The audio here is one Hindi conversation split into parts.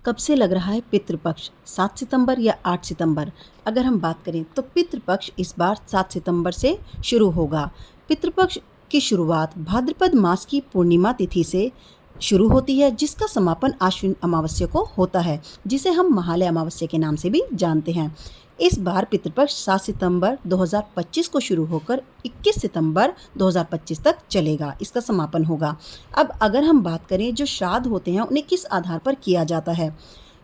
कब से लग रहा है पितृपक्ष? 7 सितंबर या 8 सितंबर? अगर हम बात करें तो पितृपक्ष इस बार 7 सितंबर से शुरू होगा। पितृपक्ष की शुरुआत भाद्रपद मास की पूर्णिमा तिथि से शुरू होती है, जिसका समापन आश्विन अमावस्या को होता है, जिसे हम महालय अमावस्या के नाम से भी जानते हैं। इस बार पितृपक्ष 7 सितंबर 2025 को शुरू होकर 21 सितंबर 2025 तक चलेगा, इसका समापन होगा। अब अगर हम बात करें जो श्राद्ध होते हैं उन्हें किस आधार पर किया जाता है।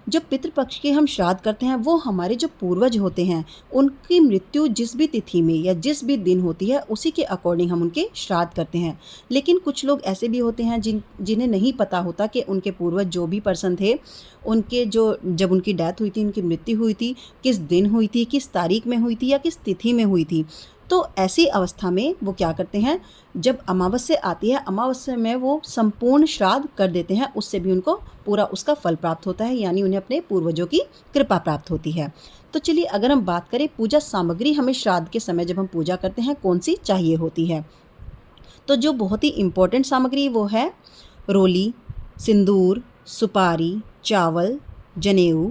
जब पितृपक्ष के हम श्राद्ध करते हैं वो हमारे जो पूर्वज होते हैं उनकी मृत्यु जिस भी तिथि में या जिस भी दिन होती है उसी के अकॉर्डिंग हम उनके श्राद्ध करते हैं। लेकिन कुछ लोग ऐसे भी होते हैं जिन्हें नहीं पता होता कि उनके पूर्वज जो भी पर्सन थे उनके जब उनकी डेथ हुई थी, उनकी मृत्यु हुई थी, किस दिन हुई थी, किस तारीख में हुई थी या किस तिथि में हुई थी। तो ऐसी अवस्था में वो क्या करते हैं, जब अमावस्या आती है अमावस्या में वो संपूर्ण श्राद्ध कर देते हैं, उससे भी उनको पूरा उसका फल प्राप्त होता है, यानी उन्हें अपने पूर्वजों की कृपा प्राप्त होती है। तो चलिए अगर हम बात करें पूजा सामग्री हमें श्राद्ध के समय जब हम पूजा करते हैं कौन सी चाहिए होती है, तो जो बहुत ही इम्पोर्टेंट सामग्री वो है रोली, सिंदूर, सुपारी, चावल, जनेऊ,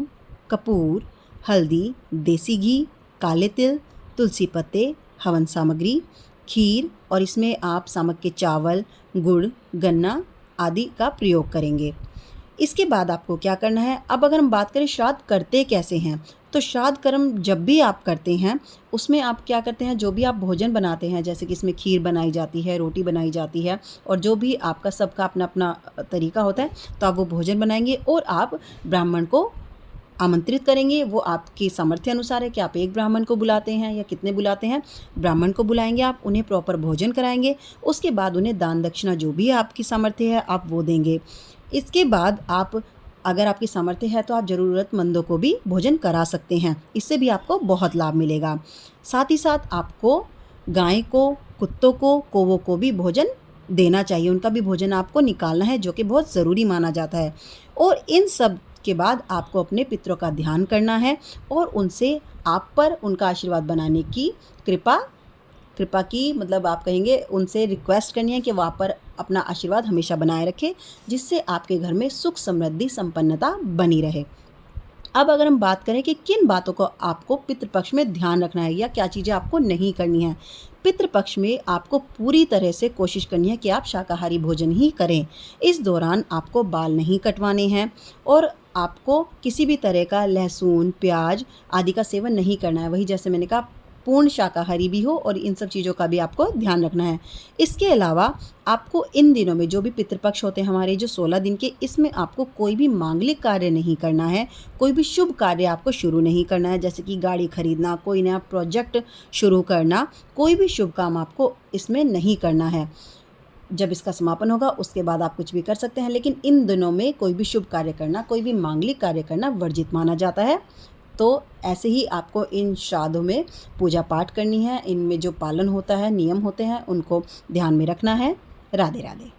कपूर, हल्दी, देसी घी, काले तिल, तुलसी पत्ते, हवन सामग्री, खीर और इसमें आप सामक के चावल, गुड़, गन्ना आदि का प्रयोग करेंगे। इसके बाद आपको क्या करना है, अब अगर हम बात करें श्राद्ध करते कैसे हैं, तो श्राद्ध कर्म जब भी आप करते हैं उसमें आप क्या करते हैं, जो भी आप भोजन बनाते हैं जैसे कि इसमें खीर बनाई जाती है, रोटी बनाई जाती है और जो भी आपका सबका अपना अपना तरीका होता है, तो आप वो भोजन बनाएंगे और आप ब्राह्मण को आमंत्रित करेंगे। वो आपकी सामर्थ्य अनुसार है कि आप एक ब्राह्मण को बुलाते हैं या कितने बुलाते हैं, ब्राह्मण को बुलाएंगे आप, उन्हें प्रॉपर भोजन कराएंगे। उसके बाद उन्हें दान दक्षिणा जो भी आपकी सामर्थ्य है आप वो देंगे। इसके बाद आप अगर आपकी सामर्थ्य है तो आप ज़रूरतमंदों को भी भोजन करा सकते हैं, इससे भी आपको बहुत लाभ मिलेगा। साथ ही साथ आपको गाय को, कुत्तों को, कौवों को भी भोजन देना चाहिए, उनका भी भोजन आपको निकालना है जो कि बहुत ज़रूरी माना जाता है। और इन सब के बाद आपको अपने पितरों का ध्यान करना है और उनसे आप पर उनका आशीर्वाद बनाने की कृपा की मतलब आप कहेंगे उनसे रिक्वेस्ट करनी है कि वहाँ पर अपना आशीर्वाद हमेशा बनाए रखें, जिससे आपके घर में सुख समृद्धि संपन्नता बनी रहे। अब अगर हम बात करें कि किन बातों को आपको पितृपक्ष में ध्यान रखना है या क्या चीज़ें आपको नहीं करनी है। पितृपक्ष में आपको पूरी तरह से कोशिश करनी है कि आप शाकाहारी भोजन ही करें। इस दौरान आपको बाल नहीं कटवाने हैं और आपको किसी भी तरह का लहसुन, प्याज आदि का सेवन नहीं करना है। वही जैसे मैंने कहा पूर्ण शाकाहारी भी हो और इन सब चीज़ों का भी आपको ध्यान रखना है। इसके अलावा आपको इन दिनों में जो भी पितृपक्ष होते हैं हमारे जो 16 दिन के, इसमें आपको कोई भी मांगलिक कार्य नहीं करना है, कोई भी शुभ कार्य आपको शुरू नहीं करना है, जैसे कि गाड़ी खरीदना, कोई नया प्रोजेक्ट शुरू करना, कोई भी शुभ काम आपको इसमें नहीं करना है। जब इसका समापन होगा उसके बाद आप कुछ भी कर सकते हैं, लेकिन इन दिनों में कोई भी शुभ कार्य करना, कोई भी मांगलिक कार्य करना वर्जित माना जाता है। तो ऐसे ही आपको इन श्राद्धों में पूजा पाठ करनी है, इनमें जो पालन होता है, नियम होते हैं, उनको ध्यान में रखना है। राधे राधे।